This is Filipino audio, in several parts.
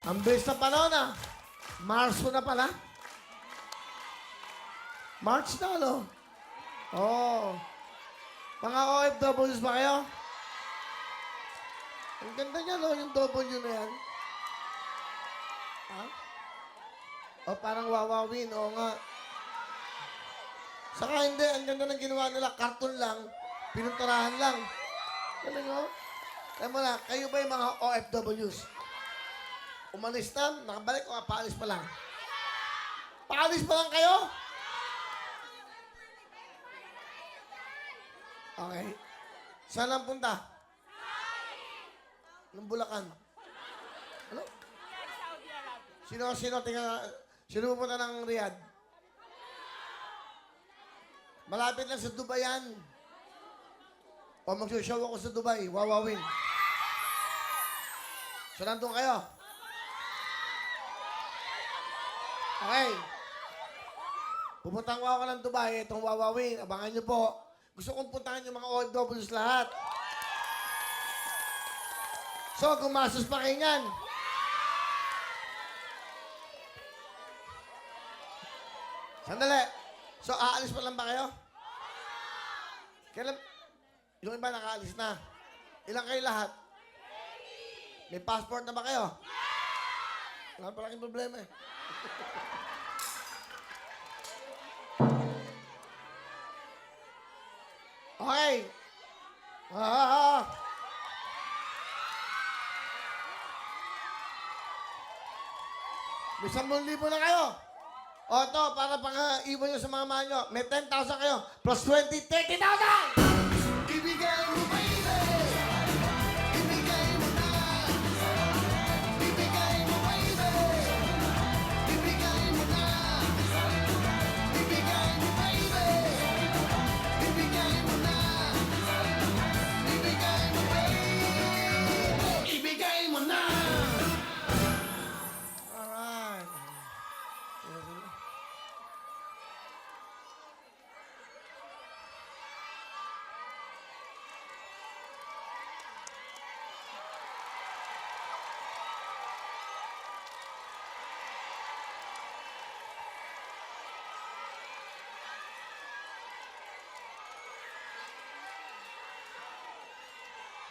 Ang bilis na panahon ah. Marso na pala. March na, ano? Oo. Mga OFWs ba kayo? Ang ganda niya, no? Yung W na yan. Ha? O, parang wawawin. Oo nga. Saka hindi. Ang ganda ng ginawa nila. Cartoon lang. Pinunturahan lang. Galing, oh. Kaya mo na, kayo ba yung mga OFWs? Umalis na, nakabalik o paalis pa lang? Paalis pa lang kayo? Okay. Saan ang punta? Ng Bulacan. Ano? Sino pupunta ng Riyadh? Malapit lang sa Dubai yan. O magsushow ako sa Dubai, wawawin. So, nandun kayo? Okay. Pupunta ko ako ng Dubai, itong wawawin. Abangan nyo po. Gusto kong puntahan yung mga OFWs lahat. So, gumastos pa kayo yan. Sandali. So, aalis pa lang ba kayo? Kailan? Yung iba nakaalis na. Ilang kayo lahat? May passport na ba kayo? Wala pa laking problema eh. Okay. May 10,000 na kayo. O ito, para pang-iwan nyo sa mga mahal nyo. May 10,000 kayo. Plus 20, 30,000! Ibigay mo, baby! Ibigay mo na! Ibigay mo, baby! Ibigay mo na! Ibigay mo, baby! Ibigay mo na! Ibigay mo, baby! Ibigay mo na! Alright.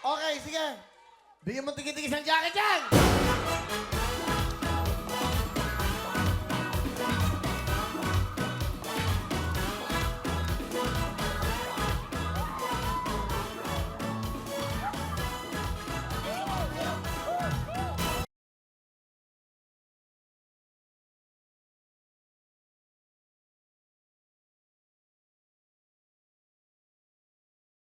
Okay, sige. Bigyan mo tigit-tigis ng jacket dyan!